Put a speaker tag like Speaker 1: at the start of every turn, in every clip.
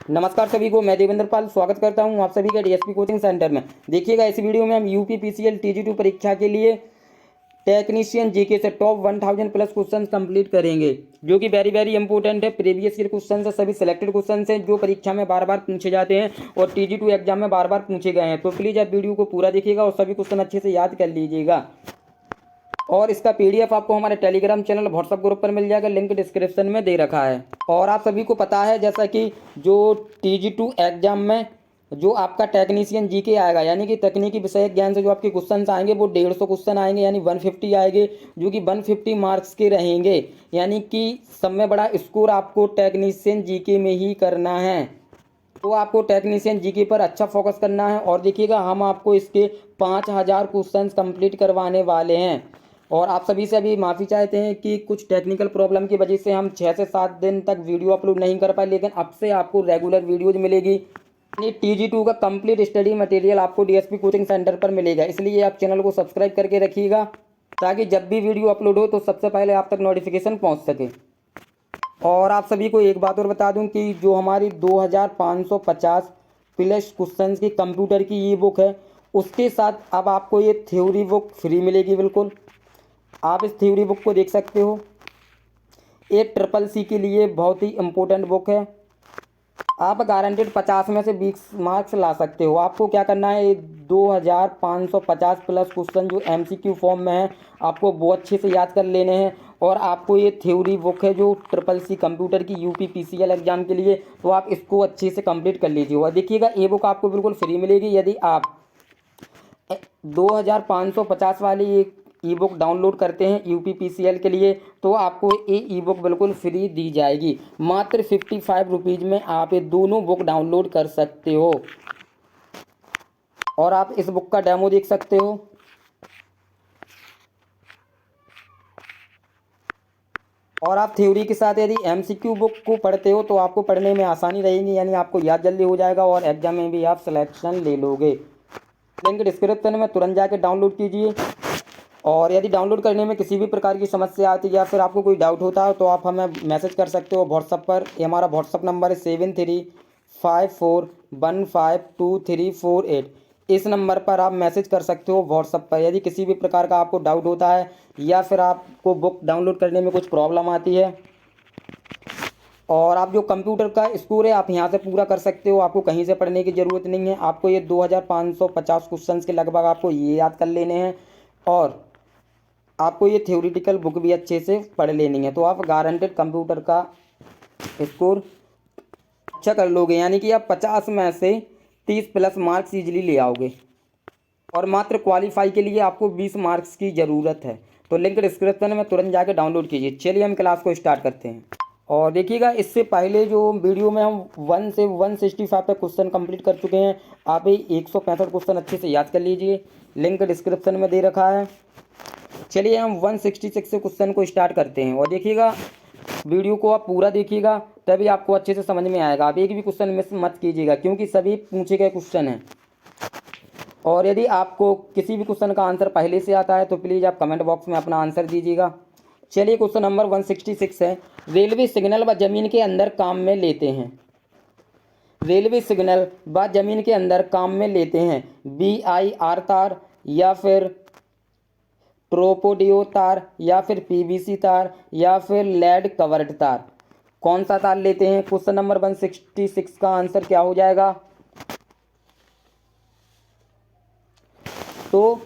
Speaker 1: नमस्कार सभी को, मैं देवेंद्र पाल स्वागत करता हूं आप सभी का डीएसपी कोचिंग सेंटर में। देखिएगा इस वीडियो में हम यूपी पीसीएल टीजी2 परीक्षा के लिए टेक्नीशियन जीके से टॉप 1000 प्लस क्वेश्चंस कंप्लीट करेंगे, जो कि वेरी इंपॉर्टेंट है। प्रीवियस ईयर क्वेश्चन है, सभी सिलेक्टेड क्वेश्चन हैं जो परीक्षा में बार बार पूछे जाते हैं और टीजी2 एग्जाम में बार बार पूछे गए हैं। तो प्लीज़ आप वीडियो को पूरा देखिएगा और सभी क्वेश्चन अच्छे से याद कर लीजिएगा। और इसका पीडीएफ आपको हमारे टेलीग्राम चैनल व्हाट्सएप ग्रुप पर मिल जाएगा, लिंक डिस्क्रिप्शन में दे रखा है। और आप सभी को पता है जैसा कि जो टीजी2 एग्जाम में जो आपका टेक्नीशियन जीके आएगा, यानी कि तकनीकी विषय ज्ञान से जो आपके क्वेश्चन आएंगे वो 150 क्वेश्चन आएंगे, यानी 150 आएंगे, जो कि 150 मार्क्स के रहेंगे। यानी कि सब में बड़ा स्कोर आपको टेक्नीशियन जीके में ही करना है। तो आपको टेक्नीशियन जीके पर अच्छा फोकस करना है। और देखिएगा हम आपको इसके 5000 क्वेश्चन कंप्लीट करवाने वाले हैं। और आप सभी से अभी माफ़ी चाहते हैं कि कुछ टेक्निकल प्रॉब्लम की वजह से हम 6 से 7 दिन तक वीडियो अपलोड नहीं कर पाए, लेकिन अब से आपको रेगुलर वीडियोज मिलेगी। यानी टीजी2 का कंप्लीट स्टडी मटेरियल आपको डीएसपी कोचिंग सेंटर पर मिलेगा। इसलिए आप चैनल को सब्सक्राइब करके रखिएगा, ताकि जब भी वीडियो अपलोड हो तो सबसे पहले आप तक नोटिफिकेशन पहुँच सके। और आप सभी को एक बात और बता दूं कि जो हमारी 2550 प्लस क्वेश्चन की कंप्यूटर की ई बुक है, उसके साथ अब आपको ये थ्योरी बुक फ्री मिलेगी। बिल्कुल आप इस थ्योरी बुक को देख सकते हो। ये ट्रिपल सी के लिए बहुत ही इम्पोर्टेंट बुक है। आप गारंटेड 50 में से 20 मार्क्स ला सकते हो। आपको क्या करना है, 2550 प्लस क्वेश्चन जो एमसीक्यू फॉर्म में है, आपको बहुत अच्छे से याद कर लेने हैं। और आपको ये थ्योरी बुक है जो ट्रिपल सी कंप्यूटर की यूपी पीसीएल एग्जाम के लिए, तो आप इसको अच्छे से कंप्लीट कर लीजिए। और देखिएगा ये बुक आपको बिल्कुल फ्री मिलेगी। यदि आप 2550 वाली ई बुक डाउनलोड करते हैं यूपी पीसीएल के लिए, तो आपको ये ई बुक बिल्कुल फ्री दी जाएगी। मात्र 55 रुपीज़ में आप ये दोनों बुक डाउनलोड कर सकते हो। और आप इस बुक का डेमो देख सकते हो। और आप थ्योरी के साथ यदि एमसीक्यू बुक को पढ़ते हो तो आपको पढ़ने में आसानी रहेगी, यानी आपको याद जल्दी हो जाएगा और एग्जाम में भी आप सिलेक्शन ले लोगे। लिंक डिस्क्रिप्शन में तुरंत जाके डाउनलोड कीजिए। और यदि डाउनलोड करने में किसी भी प्रकार की समस्या आती है या फिर आपको कोई डाउट होता है तो आप हमें मैसेज कर सकते हो व्हाट्सअप पर। ये हमारा व्हाट्सअप नंबर है 7354152348। इस नंबर पर आप मैसेज कर सकते हो व्हाट्सअप पर, यदि किसी भी प्रकार का आपको डाउट होता है या फिर आपको बुक डाउनलोड करने में कुछ प्रॉब्लम आती है। और आप जो कंप्यूटर का स्कोर है आप यहाँ से पूरा कर सकते हो, आपको कहीं से पढ़ने की ज़रूरत नहीं है। आपको ये 2550 क्वेश्चन के लगभग आपको ये याद कर लेने हैं और आपको ये थ्योरेटिकल बुक भी अच्छे से पढ़ लेनी है। तो आप गारंटेड कंप्यूटर का स्कोर अच्छा कर लोगे, यानी कि आप 50 में से 30 प्लस मार्क्स ईजिली ले आओगे। और मात्र क्वालिफाई के लिए आपको 20 मार्क्स की ज़रूरत है। तो लिंक डिस्क्रिप्शन में तुरंत जाके डाउनलोड कीजिए। चलिए हम क्लास को स्टार्ट करते हैं। और देखिएगा इससे पहले जो वीडियो में हम 1 से 165 तक क्वेश्चन कंप्लीट कर चुके हैं। आप ये 165 क्वेश्चन अच्छे से याद कर लीजिए, लिंक डिस्क्रिप्शन में दे रखा है। चलिए हम 166 से क्वेश्चन को स्टार्ट करते हैं। और देखिएगा वीडियो को आप पूरा देखिएगा, तभी आपको अच्छे से समझ में आएगा। आप एक भी क्वेश्चन मिस मत कीजिएगा, क्योंकि सभी पूछे गए क्वेश्चन हैं। और यदि आपको किसी भी क्वेश्चन का आंसर पहले से आता है तो प्लीज़ आप कमेंट बॉक्स में अपना आंसर दीजिएगा। चलिए क्वेश्चन नंबर 166 है, रेलवे सिग्नल व जमीन के अंदर काम में लेते हैं। रेलवे सिग्नल व जमीन के अंदर काम में लेते हैं BIR तार, या फिर ट्रोपोडियो तार, या फिर PVC तार, या फिर लेड कवर्ड तार। कौन सा तार लेते हैं? क्वेश्चन नंबर 166 का आंसर क्या हो जाएगा? तो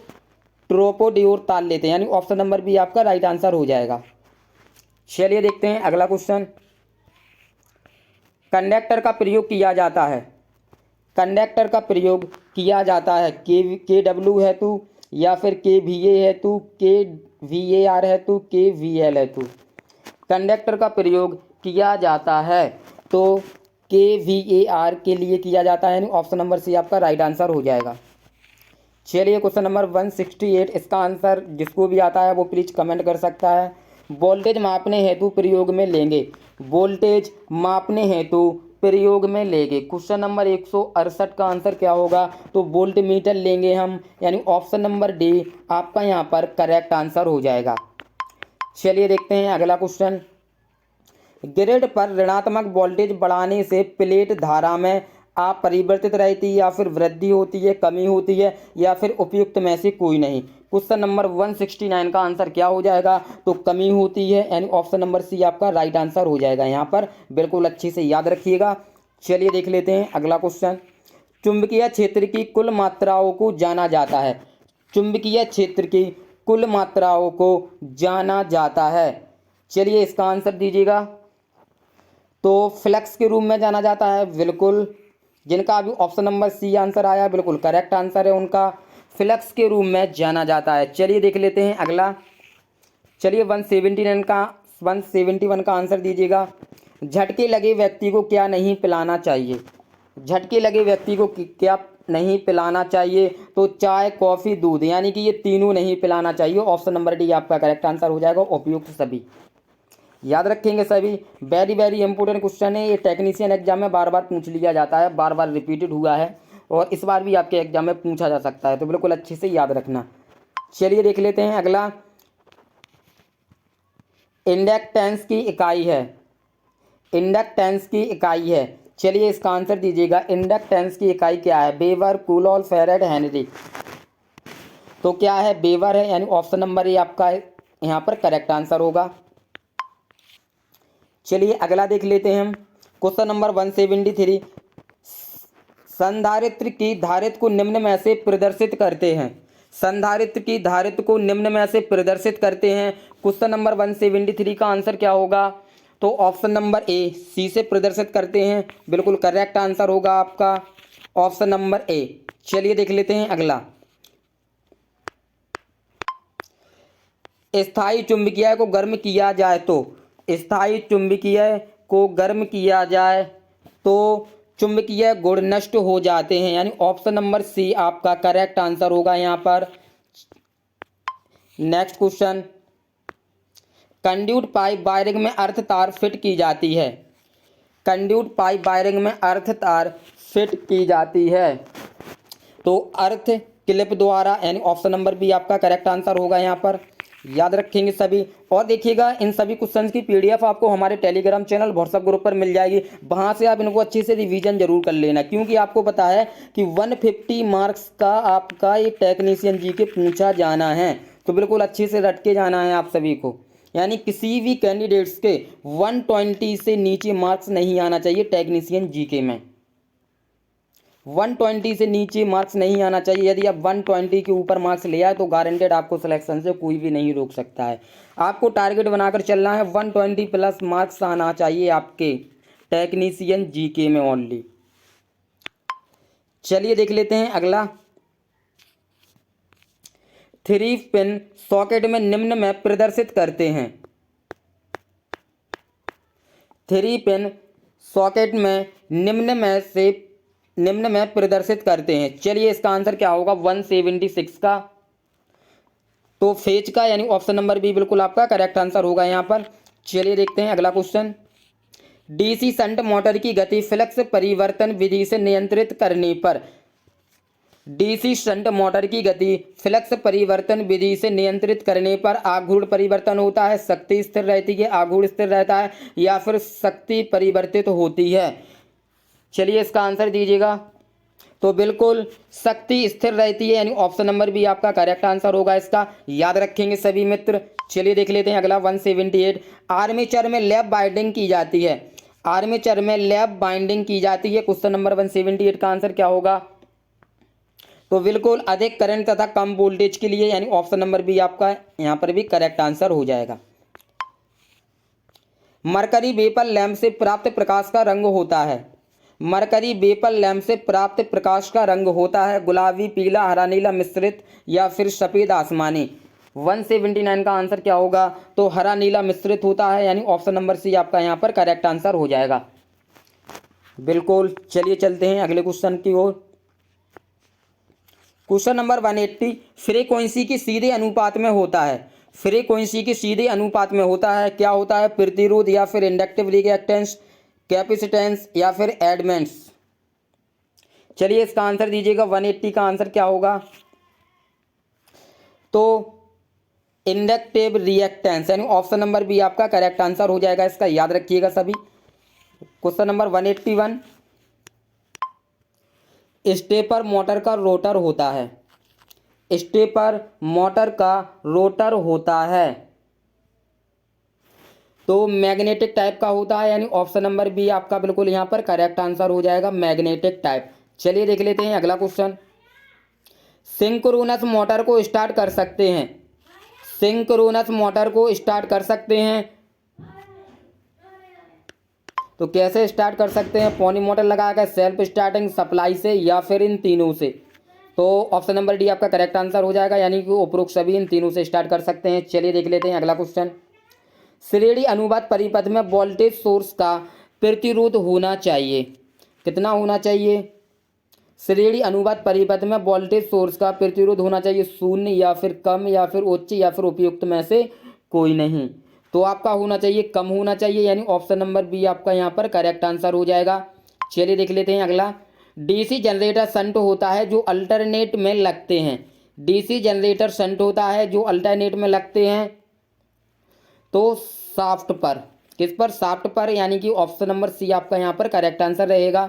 Speaker 1: ट्रोपोडियोर तार लेते हैं, यानी ऑप्शन नंबर बी आपका राइट आंसर हो जाएगा। चलिए देखते हैं अगला क्वेश्चन। कंडक्टर का प्रयोग किया जाता है। कंडक्टर का प्रयोग किया जाता है KW हेतु, या फिर KVA हेतु, KVAR हेतु, KVL हेतु। कंडक्टर का प्रयोग किया जाता है तो KVAR के लिए किया जाता है, यानी ऑप्शन नंबर सी आपका राइट आंसर हो जाएगा। चलिए क्वेश्चन नंबर 168, इसका आंसर जिसको भी आता है वो प्लीज कमेंट कर सकता है। वोल्टेज मापने हेतु प्रयोग में लेंगे। वोल्टेज मापने हेतु प्रयोग में लेंगे। क्वेश्चन नंबर 168 का आंसर क्या होगा? तो वोल्ट मीटर लेंगे हम, यानी ऑप्शन नंबर डी आपका यहाँ पर करेक्ट आंसर हो जाएगा। चलिए देखते हैं अगला क्वेश्चन। ग्रिड पर ऋणात्मक वोल्टेज बढ़ाने से प्लेट धारा में अपरिवर्तित रहती है, या फिर वृद्धि होती है, कमी होती है, या फिर उपयुक्त में से कोई नहीं। क्वेश्चन नंबर 169 का आंसर क्या हो जाएगा? तो कमी होती है, यानी ऑप्शन नंबर सी आपका राइट आंसर हो जाएगा यहाँ पर। बिल्कुल अच्छे से याद रखिएगा। चलिए देख लेते हैं अगला क्वेश्चन। चुंबकीय क्षेत्र की कुल मात्राओं को जाना जाता है। चुंबकीय क्षेत्र की कुल मात्राओं को जाना जाता है। चलिए इसका आंसर दीजिएगा। तो फ्लक्स के रूप में जाना जाता है। बिल्कुल, जिनका अभी ऑप्शन नंबर सी आंसर आया बिल्कुल करेक्ट आंसर है उनका, फ्लक्स के रूप में जाना जाता है। चलिए देख लेते हैं अगला। चलिए 171 का आंसर दीजिएगा। झटके लगे व्यक्ति को क्या नहीं पिलाना चाहिए? झटके लगे व्यक्ति को क्या नहीं पिलाना चाहिए? तो चाय, कॉफ़ी, दूध, यानी कि ये तीनों नहीं पिलाना चाहिए। ऑप्शन नंबर डी आपका करेक्ट आंसर हो जाएगा, उपयुक्त सभी। याद रखेंगे सभी, वेरी वेरी इंपॉर्टेंट क्वेश्चन है ये। टेक्नीशियन एग्जाम में बार बार पूछ लिया जाता है, बार बार रिपीटेड हुआ है, और इस बार भी आपके एग्जाम में पूछा जा सकता है, तो बिल्कुल अच्छे से याद रखना। चलिए देख लेते हैं अगला। इंडक्टेंस की इकाई है। इंडक्टेंस की इकाई है। चलिए इसका आंसर दीजिएगा। इंडक्टेंस की इकाई क्या है? Weber, Coulomb, farad, Henry. तो क्या है? वेबर है, यानी ऑप्शन नंबर ए आपका यहाँ पर करेक्ट आंसर होगा। चलिए अगला देख लेते हैं हम। Question number 173। संधारित्र की धारित्र को निम्न में से प्रदर्शित करते हैं। संधारित्र की धारित्र को निम्न में से प्रदर्शित करते हैं। क्वेश्चन नंबर 173 का आंसर क्या होगा? तो ऑप्शन नंबर ए सी से प्रदर्शित करते हैं, बिल्कुल करेक्ट आंसर होगा आपका ऑप्शन नंबर ए। चलिए देख लेते हैं अगला। स्थायी चुंबकीय को गर्म किया जाए तो, स्थायी चुंबकीय को गर्म किया जाए तो चुंबकीय गुण नष्ट हो जाते हैं, यानी ऑप्शन नंबर सी आपका करेक्ट आंसर होगा यहाँ पर। Next question. Conduit pipe wiring में अर्थ तार फिट की जाती है। कंड्यूट पाइप वायरिंग में अर्थ तार फिट की जाती है तो अर्थ क्लिप द्वारा, यानी ऑप्शन नंबर बी आपका करेक्ट आंसर होगा यहाँ पर। याद रखेंगे सभी। और देखिएगा इन सभी क्वेश्चंस की पीडीएफ आपको हमारे टेलीग्राम चैनल व्हाट्सएप ग्रुप पर मिल जाएगी, वहां से आप इनको अच्छे से रिवीजन जरूर कर लेना, क्योंकि आपको पता है कि 150 मार्क्स का आपका ये टेक्नीशियन जी के पूछा जाना है, तो बिल्कुल अच्छे से रट के जाना है आप सभी को। यानी किसी भी कैंडिडेट्स के 120 से नीचे मार्क्स नहीं आना चाहिए टेक्नीशियन जीके में। 120 से नीचे मार्क्स नहीं आना चाहिए। यदि आप 120 के ऊपर मार्क्स ले आए तो गारंटेड आपको सिलेक्शन से कोई भी नहीं रोक सकता है। आपको टारगेट बनाकर चलना है, 120 प्लस मार्क्स आना चाहिए आपके टेक्नीशियन जीके में ओनली। चलिए देख लेते हैं अगला। 3 पिन सॉकेट में निम्न में प्रदर्शित करते हैं। 3 पिन सॉकेट में निम्न में प्रदर्शित करते हैं। चलिए इसका आंसर क्या होगा 176 का? तो फेज का, यानी ऑप्शन नंबर बी बिल्कुल आपका करेक्ट आंसर होगा यहाँ पर। चलिए देखते हैं अगला क्वेश्चन। डीसी शंट मोटर की गति फ्लक्स परिवर्तन विधि से नियंत्रित करने पर, डीसी शंट मोटर की गति फ्लक्स परिवर्तन विधि से नियंत्रित करने पर आघूर्ण परिवर्तन होता है, शक्ति स्थिर रहती है, आघूर्ण स्थिर रहता है, या फिर शक्ति परिवर्तित होती है? चलिए इसका आंसर दीजिएगा। तो बिल्कुल शक्ति स्थिर रहती है, यानी ऑप्शन नंबर बी आपका करेक्ट आंसर होगा इसका। याद रखेंगे सभी मित्र। चलिए देख लेते हैं अगला 178। आर्मेचर में लैप बाइंडिंग की जाती है। आर्मेचर में लैप बाइंडिंग की जाती है। क्वेश्चन नंबर 178 का आंसर क्या होगा? तो बिल्कुल अधिक करंट तथा कम वोल्टेज के लिए, यानी ऑप्शन नंबर बी आपका यहाँ पर भी करेक्ट आंसर हो जाएगा। मरकरी वेपर लैंप से प्राप्त प्रकाश का रंग होता है। मरकरी वेपर लैंप से प्राप्त प्रकाश का रंग होता है गुलाबी, पीला, हरा, नीला मिश्रित, या फिर सफ़ेद आसमानी। 179 का आंसर क्या होगा? तो हरा नीला मिश्रित होता है, यानी ऑप्शन नंबर सी आपका यहाँ पर करेक्ट आंसर हो जाएगा। बिल्कुल। चलिए चलते हैं अगले क्वेश्चन की ओर। क्वेश्चन नंबर 180 फ्रीक्वेंसी के सीधे अनुपात में होता है। फ्रीक्वेंसी के सीधे अनुपात में होता है, क्या होता है? प्रतिरोध, या फिर इंडक्टिव रिएक्टेंस, कैपेसिटेंस, या फिर एडमेंट्स। चलिए इसका आंसर दीजिएगा। 180 का आंसर क्या होगा? तो इंडक्टिव रिएक्टेंस, यानी ऑप्शन नंबर बी आपका करेक्ट आंसर हो जाएगा इसका, याद रखिएगा सभी। क्वेश्चन नंबर 181, स्टेपर मोटर का रोटर होता है, स्टेपर मोटर का रोटर होता है तो मैग्नेटिक टाइप का होता है, यानी ऑप्शन नंबर बी आपका बिल्कुल यहाँ पर करेक्ट आंसर हो जाएगा, मैग्नेटिक टाइप। चलिए देख लेते हैं अगला क्वेश्चन। सिंक्रोनस मोटर को स्टार्ट कर सकते हैं, सिंक्रोनस मोटर को स्टार्ट कर सकते हैं तो कैसे स्टार्ट कर सकते हैं? पॉनी मोटर लगाकर, सेल्फ स्टार्टिंग, सप्लाई से, या फिर इन तीनों से। तो ऑप्शन नंबर डी आपका करेक्ट आंसर हो जाएगा, यानी कि उपरोक्त सभी इन तीनों से स्टार्ट कर सकते हैं। चलिए देख लेते हैं अगला क्वेश्चन। श्रेणी अनुपात परिपथ में वोल्टेज सोर्स का प्रतिरोध होना चाहिए, कितना होना चाहिए? श्रेणी अनुपात परिपथ में वोल्टेज सोर्स का प्रतिरोध होना चाहिए 0, या फिर कम, या फिर उच्च, या फिर उपयुक्त में से कोई नहीं। तो आपका होना चाहिए कम होना चाहिए, यानी ऑप्शन नंबर बी आपका यहाँ पर करेक्ट आंसर हो जाएगा। चलिए देख लेते हैं अगला। डीसी जनरेटर शंट होता है जो अल्टरनेट में लगते हैं, डीसी जनरेटर शंट होता है जो अल्टरनेट में लगते हैं तो शाफ्ट पर, किस पर? शाफ्ट पर, यानी कि ऑप्शन नंबर सी आपका यहाँ पर करेक्ट आंसर रहेगा।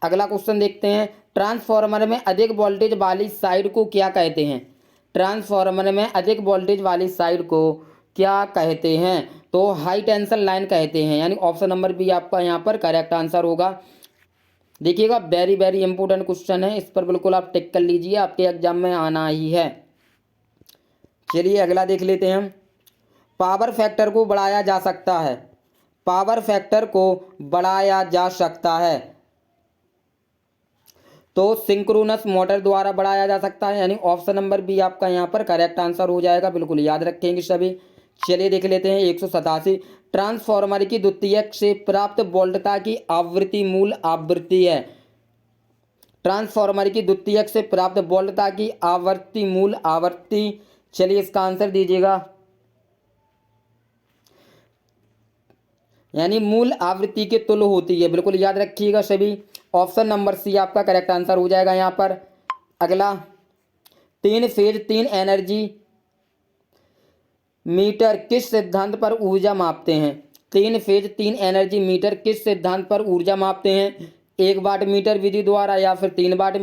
Speaker 1: अगला क्वेश्चन देखते हैं। ट्रांसफार्मर में अधिक वोल्टेज वाली साइड को क्या कहते हैं? ट्रांसफार्मर में अधिक वोल्टेज वाली साइड को क्या कहते हैं? तो हाई टेंशन लाइन कहते हैं, यानी ऑप्शन नंबर बी आपका यहाँ पर करेक्ट आंसर होगा। देखिएगा वेरी वेरी इंपॉर्टेंट क्वेश्चन है, इस पर बिल्कुल आप टिक कर लीजिए, आपके एग्जाम में आना ही है। चलिए अगला देख लेते हैं। पावर फैक्टर को बढ़ाया जा सकता है, पावर फैक्टर को बढ़ाया जा सकता है तो सिंक्रोनस मोटर द्वारा बढ़ाया जा सकता है, यानी ऑप्शन नंबर बी आपका यहाँ पर करेक्ट आंसर हो जाएगा, बिल्कुल याद रखेंगे सभी। चलिए देख लेते हैं 187। ट्रांसफार्मर की द्वितीयक से प्राप्त वोल्टता की आवृत्ति मूल आवृत्ति है, ट्रांसफार्मर की द्वितीयक से प्राप्त वोल्टता की आवृत्ति मूल आवृत्ति। चलिए इसका आंसर दीजिएगा, यानी मूल आवृत्ति के तुल्य होती है, बिल्कुल याद रखिएगा सभी। ऑप्शन नंबर सी आपका करेक्ट आंसर हो जाएगा यहाँ पर। अगला, 3 फेज 3 एनर्जी मीटर किस सिद्धांत पर ऊर्जा मापते हैं? 3 फेज 3 एनर्जी मीटर किस सिद्धांत पर ऊर्जा मापते हैं? 1 वाट मीटर विधि द्वारा, या फिर 3 वाट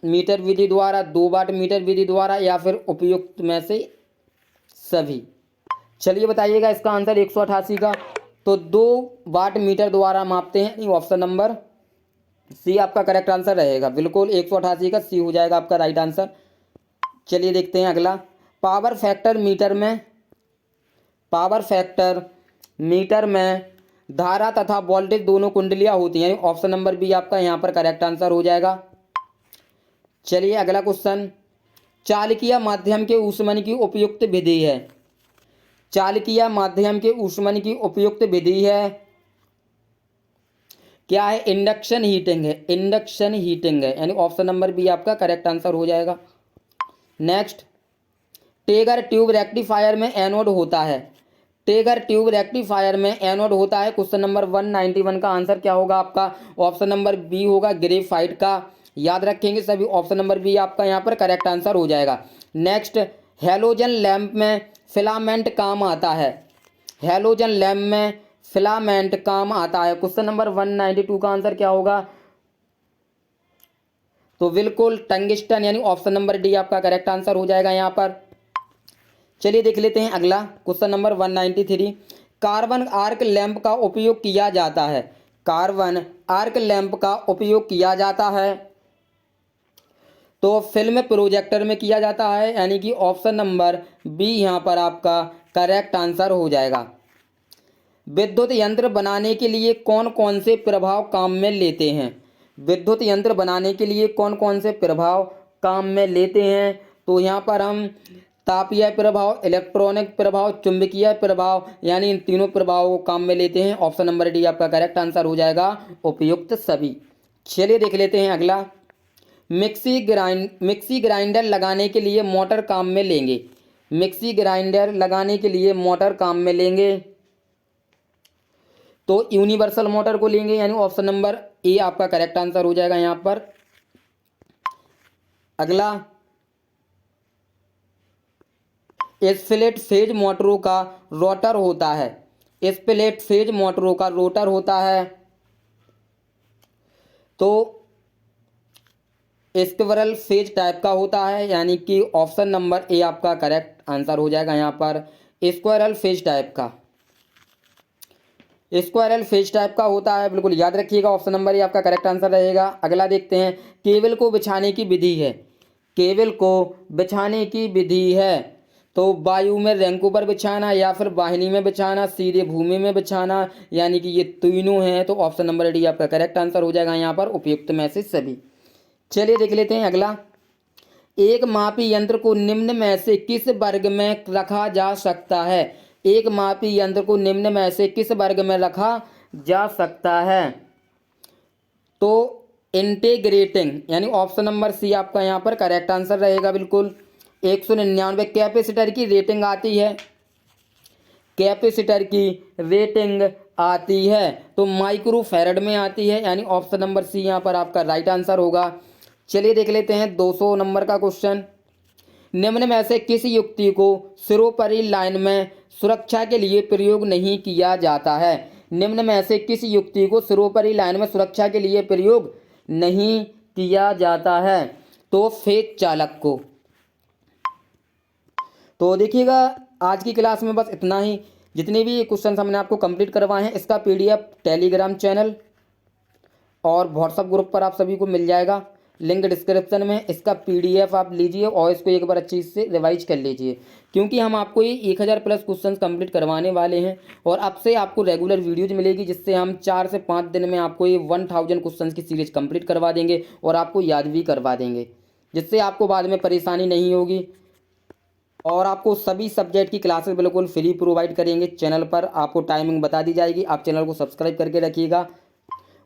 Speaker 1: मीटर विधि द्वारा, 2 वाट मीटर विधि द्वारा, या फिर उपयुक्त में से सभी। चलिए बताइएगा इसका आंसर 188 का। तो 2 वाट मीटर द्वारा मापते हैं, ऑप्शन नंबर सी आपका करेक्ट आंसर रहेगा, बिल्कुल 188 का सी हो जाएगा आपका राइट आंसर। चलिए देखते हैं अगला। पावर फैक्टर मीटर में, पावर फैक्टर मीटर में धारा तथा वोल्टेज दोनों कुंडलियां होती हैं, ऑप्शन नंबर बी आपका यहाँ पर करेक्ट आंसर हो जाएगा। चलिए अगला क्वेश्चन। चालकीय माध्यम के ऊष्मन की उपयुक्त विधि है, चालकीय माध्यम के ऊष्मन की उपयुक्त विधि है क्या है? इंडक्शन हीटिंग है, इंडक्शन हीटिंग है, यानी ऑप्शन नंबर बी आपका करेक्ट आंसर हो जाएगा। नेक्स्ट, टेगर ट्यूब रेक्टिफायर में एनोड होता है, टेगर ट्यूब रेक्टिफायर में एनोड होता है। क्वेश्चन नंबर 191 का आंसर क्या होगा आपका? ऑप्शन नंबर बी होगा, ग्रेफाइट का, याद रखेंगे सभी। ऑप्शन नंबर बी आपका यहाँ पर करेक्ट आंसर हो जाएगा। नेक्स्ट, हेलोजन लैंप में फिलामेंट काम आता है, हेलोजन लैंप में फिलामेंट काम आता है। क्वेश्चन नंबर 192 का आंसर क्या होगा? तो बिल्कुल टंगिस्टन, यानी ऑप्शन नंबर डी आपका करेक्ट आंसर हो जाएगा यहाँ पर। चलिए देख लेते हैं अगला question number 193। Carbon arc lamp का उपयोग किया जाता है, कार्बन आर्क लैंप का उपयोग किया जाता है तो फिल्म प्रोजेक्टर में किया जाता है, यानी कि ऑप्शन नंबर बी यहाँ पर आपका करेक्ट आंसर हो जाएगा। विद्युत यंत्र बनाने के लिए कौन कौन से प्रभाव काम में लेते हैं? विद्युत यंत्र बनाने के लिए कौन कौन से प्रभाव काम में लेते हैं? तो यहाँ पर हम तापीय प्रभाव, इलेक्ट्रॉनिक प्रभाव, चुंबकीय प्रभाव, यानी इन तीनों प्रभावों को काम में लेते हैं। ऑप्शन नंबर डी आपका करेक्ट आंसर हो जाएगा, उपयुक्त सभी। चलिए देख लेते हैं अगला। मिक्सी ग्राइंडर लगाने के लिए मोटर काम में लेंगे, मिक्सी ग्राइंडर लगाने के लिए मोटर काम में लेंगे तो यूनिवर्सल मोटर को लेंगे, यानी ऑप्शन नंबर ए आपका करेक्ट आंसर हो जाएगा यहाँ पर। अगला, स्प्लिट फेज मोटरों का रोटर होता है। स्प्लिट फेज मोटरों का रोटर होता है। तो स्क्विरल फेज टाइप का होता है, यानी कि ऑप्शन नंबर ए आपका करेक्ट आंसर हो जाएगा यहाँ पर। स्क्विरल फेज टाइप का, स्क्वायरल फेज टाइप का होता है, बिल्कुल याद रखिएगा। ऑप्शन नंबर ये आपका करेक्ट आंसर रहेगा। अगला देखते हैं, केबल को बिछाने की विधि है। केबल को बिछाने की विधि है तो वायु में रैंकों पर बिछाना, या फिर वाहिनी में बिछाना, सीधे भूमि में बिछाना, यानी कि ये तीनों हैं। तो ऑप्शन नंबर डी आपका करेक्ट आंसर हो जाएगा यहाँ पर, उपयुक्त में से सभी। चलिए देख लेते हैं अगला। एक मापी यंत्र को निम्न में से किस वर्ग में रखा जा सकता है? एक मापी यंत्र को निम्न में से किस वर्ग में रखा जा सकता है? तो इंटीग्रेटिंग, यानी ऑप्शन नंबर सी आपका यहाँ पर करेक्ट आंसर रहेगा बिल्कुल। 199 कैपेसिटर की रेटिंग आती है, कैपेसिटर की रेटिंग आती है तो माइक्रो फैरड में आती है, यानी ऑप्शन नंबर सी यहाँ पर आपका राइट आंसर होगा। चलिए देख लेते हैं 200 नंबर का क्वेश्चन। निम्न में से किस युक्ति को सिरोपरी लाइन में सुरक्षा के लिए प्रयोग नहीं किया जाता है? निम्न में से किस युक्ति को सिरोपरी लाइन में सुरक्षा के लिए प्रयोग नहीं किया जाता है? तो फेज चालक को। तो देखिएगा आज की क्लास में बस इतना ही। जितने भी क्वेश्चन हमने आपको कंप्लीट करवाए हैं, इसका पीडीएफ टेलीग्राम चैनल और व्हाट्सएप ग्रुप पर आप सभी को मिल जाएगा, लिंक डिस्क्रिप्शन में। इसका पीडीएफ आप लीजिए और इसको एक बार अच्छी से रिवाइज कर लीजिए, क्योंकि हम आपको ये 1000 प्लस क्वेश्चन कंप्लीट करवाने वाले हैं। और अब से आपको रेगुलर वीडियोज मिलेगी, जिससे हम 4 से 5 दिन में आपको ये 1000 क्वेश्चन की सीरीज कंप्लीट करवा देंगे और आपको याद भी करवा देंगे, जिससे आपको बाद में परेशानी नहीं होगी। और आपको सभी सब्जेक्ट की क्लासेस बिल्कुल फ्री प्रोवाइड करेंगे। चैनल पर आपको टाइमिंग बता दी जाएगी, आप चैनल को सब्सक्राइब करके रखिएगा।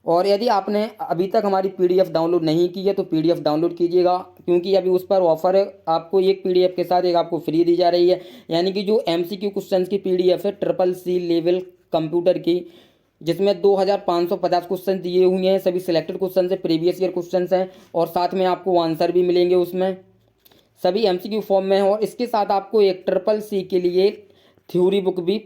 Speaker 1: और यदि आपने अभी तक हमारी पीडीएफ डाउनलोड नहीं की है तो पीडीएफ डाउनलोड कीजिएगा, क्योंकि अभी उस पर ऑफर है, आपको एक पीडीएफ के साथ एक आपको फ्री दी जा रही है। यानी कि जो एमसीक्यू क्वेश्चंस की पीडीएफ है CCC लेवल कंप्यूटर की, जिसमें 2550 क्वेश्चन दिए हुए हैं, सभी सिलेक्टेड क्वेश्चन है, प्रीवियस ईयर क्वेश्चन हैं, और साथ में आपको आंसर भी मिलेंगे उसमें, सभी एमसीक्यू फॉर्म में है। और इसके साथ आपको एक CCC के लिए थ्योरी बुक भी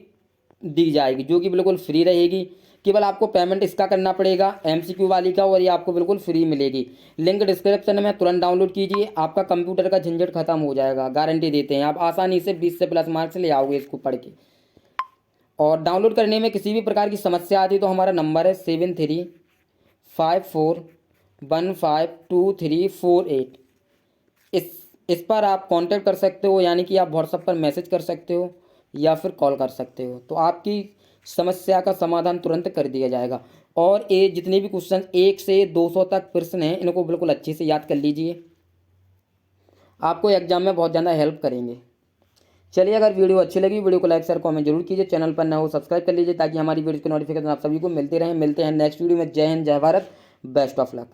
Speaker 1: दी जाएगी, जो कि बिल्कुल फ्री रहेगी। केवल आपको पेमेंट इसका करना पड़ेगा एमसीक्यू वाली का, और ये आपको बिल्कुल फ्री मिलेगी। लिंक डिस्क्रिप्शन में, तुरंत डाउनलोड कीजिए, आपका कंप्यूटर का झंझट खत्म हो जाएगा, गारंटी देते हैं। आप आसानी से 20 से प्लस मार्क्स ले आओगे इसको पढ़ के। और डाउनलोड करने में किसी भी प्रकार की समस्या आती तो हमारा नंबर है 7354152348। इस पर आप कांटेक्ट कर सकते हो, यानी कि आप व्हाट्सएप पर मैसेज कर सकते हो या फिर कॉल कर सकते हो, तो आपकी समस्या का समाधान तुरंत कर दिया जाएगा। और ये जितने भी क्वेश्चन 1 से 200 तक प्रश्न हैं, इनको बिल्कुल अच्छे से याद कर लीजिए, आपको एग्जाम में बहुत ज़्यादा हेल्प करेंगे। चलिए, अगर वीडियो अच्छी लगी, वीडियो को लाइक शेयर कमेंट जरूर कीजिए, चैनल पर नया हो सब्सक्राइब कर लीजिए, ताकि हमारी वीडियो की नोटिफिकेशन आप सभी को मिलते रहें। मिलते हैं नेक्स्ट वीडियो में। जय हिंद, जय भारत, बेस्ट ऑफ लक।